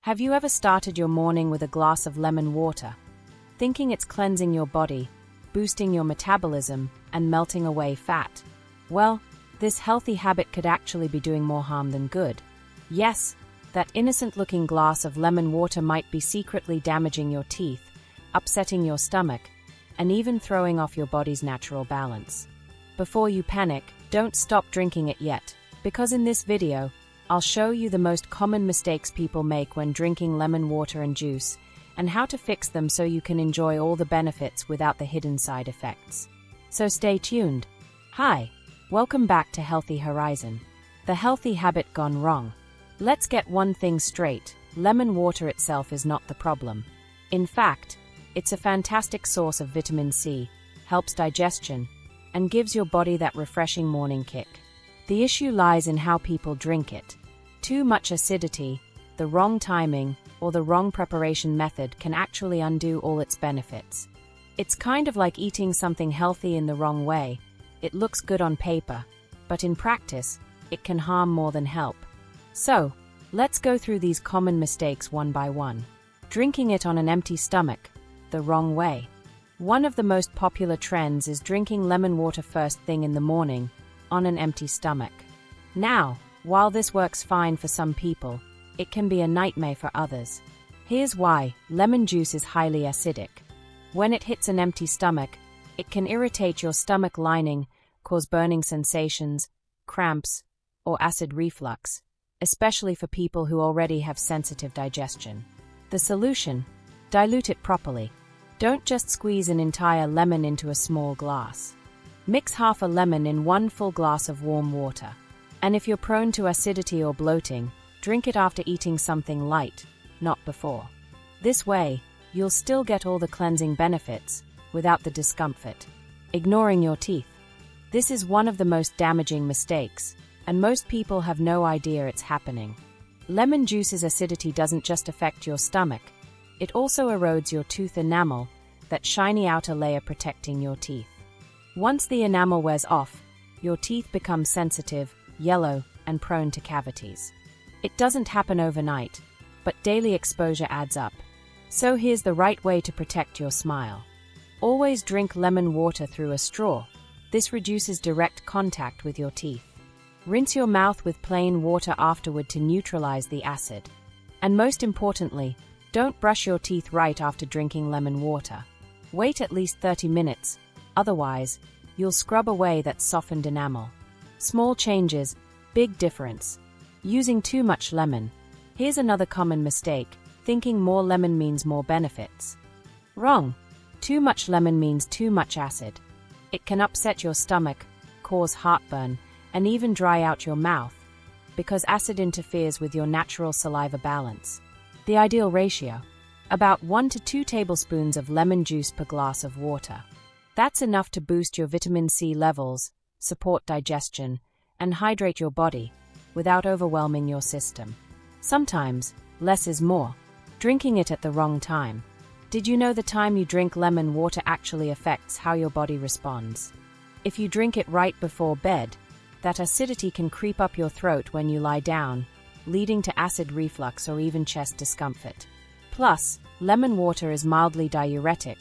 Have you ever started your morning with a glass of lemon water, thinking it's cleansing your body, boosting your metabolism, and melting away fat? Well, this healthy habit could actually be doing more harm than good. Yes, that innocent-looking glass of lemon water might be secretly damaging your teeth, upsetting your stomach, and even throwing off your body's natural balance. Before you panic, don't stop drinking it yet, because in this video, I'll show you the most common mistakes people make when drinking lemon water and juice, and how to fix them so you can enjoy all the benefits without the hidden side effects. So stay tuned. Hi, welcome back to Healthy Horizon. The healthy habit gone wrong. Let's get one thing straight: lemon water itself is not the problem. In fact, it's a fantastic source of vitamin C, helps digestion, and gives your body that refreshing morning kick. The issue lies in how people drink it. Too much acidity, the wrong timing, or the wrong preparation method can actually undo all its benefits. It's kind of like eating something healthy in the wrong way. It looks good on paper, but in practice, it can harm more than help. So, let's go through these common mistakes one by one. Drinking it on an empty stomach, the wrong way. One of the most popular trends is drinking lemon water first thing in the morning, on an empty stomach. Now, while this works fine for some people, it can be a nightmare for others. Here's why: lemon juice is highly acidic. When it hits an empty stomach, it can irritate your stomach lining, cause burning sensations, cramps, or acid reflux, especially for people who already have sensitive digestion. The solution: dilute it properly. Don't just squeeze an entire lemon into a small glass. Mix half a lemon in one full glass of warm water. And if you're prone to acidity or bloating, drink it after eating something light, not before. This way, you'll still get all the cleansing benefits, without the discomfort. Ignoring your teeth. This is one of the most damaging mistakes, and most people have no idea it's happening. Lemon juice's acidity doesn't just affect your stomach, it also erodes your tooth enamel, that shiny outer layer protecting your teeth. Once the enamel wears off, your teeth become sensitive, yellow, and prone to cavities. It doesn't happen overnight, but daily exposure adds up. So here's the right way to protect your smile. Always drink lemon water through a straw. This reduces direct contact with your teeth. Rinse your mouth with plain water afterward to neutralize the acid. And most importantly, don't brush your teeth right after drinking lemon water. Wait at least 30 minutes, otherwise, you'll scrub away that softened enamel. Small changes, big difference. Using too much lemon. Here's another common mistake: thinking more lemon means more benefits. Wrong. Too much lemon means too much acid. It can upset your stomach, cause heartburn, and even dry out your mouth, because acid interferes with your natural saliva balance. The ideal ratio: about 1 to 2 tablespoons of lemon juice per glass of water. That's enough to boost your vitamin C levels, support digestion, and hydrate your body, without overwhelming your system. Sometimes, less is more. Drinking it at the wrong time. Did you know the time you drink lemon water actually affects how your body responds? If you drink it right before bed, that acidity can creep up your throat when you lie down, leading to acid reflux or even chest discomfort. Plus, lemon water is mildly diuretic,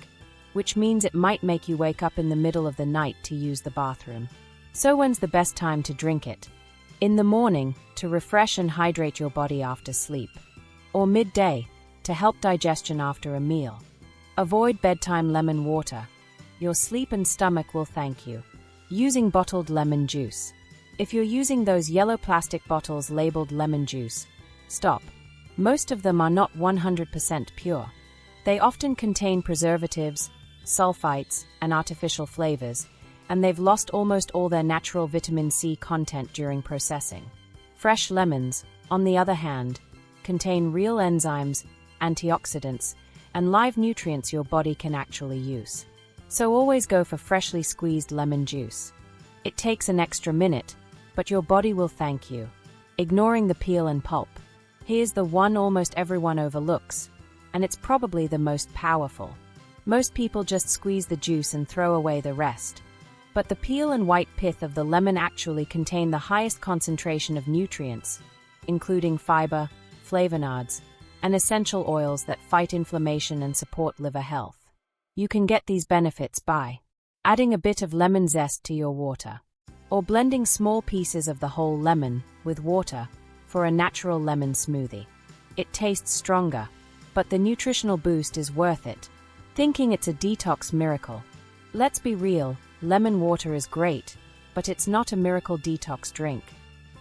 which means it might make you wake up in the middle of the night to use the bathroom. So when's the best time to drink it? In the morning, to refresh and hydrate your body after sleep. Or midday, to help digestion after a meal. Avoid bedtime lemon water. Your sleep and stomach will thank you. Using bottled lemon juice. If you're using those yellow plastic bottles labeled lemon juice, stop. Most of them are not 100% pure. They often contain preservatives, sulfites, and artificial flavors, and they've lost almost all their natural vitamin C content during processing. Fresh lemons, on the other hand, contain real enzymes, antioxidants, and live nutrients your body can actually use. So always go for freshly squeezed lemon juice. It takes an extra minute, but your body will thank you. Ignoring the peel and pulp. Here's the one almost everyone overlooks, and it's probably the most powerful. Most people just squeeze the juice and throw away the rest. But the peel and white pith of the lemon actually contain the highest concentration of nutrients, including fiber, flavonoids, and essential oils that fight inflammation and support liver health. You can get these benefits by adding a bit of lemon zest to your water, or blending small pieces of the whole lemon with water for a natural lemon smoothie. It tastes stronger, but the nutritional boost is worth it. Thinking it's a detox miracle. Let's be real, lemon water is great, but it's not a miracle detox drink.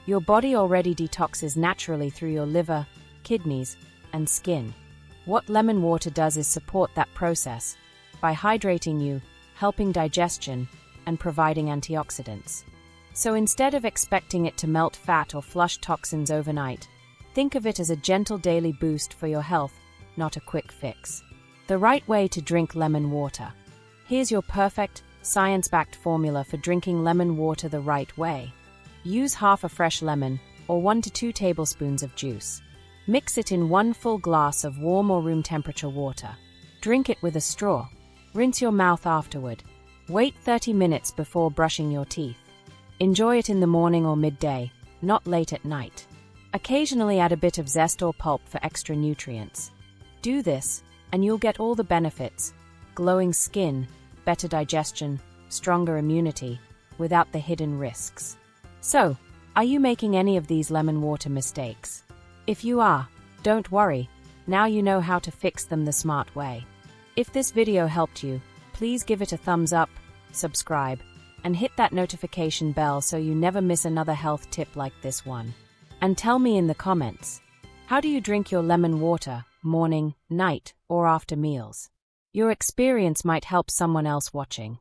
Your body already detoxes naturally through your liver, kidneys, and skin. What lemon water does is support that process by hydrating you, helping digestion, and providing antioxidants. So instead of expecting it to melt fat or flush toxins overnight, think of it as a gentle daily boost for your health, not a quick fix. The right way to drink lemon water. Here's your perfect, science-backed formula for drinking lemon water the right way. Use half a fresh lemon, or 1 to 2 tablespoons of juice. Mix it in 1 full glass of warm or room temperature water. Drink it with a straw. Rinse your mouth afterward. Wait 30 minutes before brushing your teeth. Enjoy it in the morning or midday, not late at night. Occasionally add a bit of zest or pulp for extra nutrients. Do this, and you'll get all the benefits: glowing skin, better digestion, stronger immunity, without the hidden risks. So, are you making any of these lemon water mistakes? If you are, don't worry, now you know how to fix them the smart way. If this video helped you, please give it a thumbs up, subscribe, and hit that notification bell so you never miss another health tip like this one. And tell me in the comments, how do you drink your lemon water, morning, night, or after meals? Your experience might help someone else watching.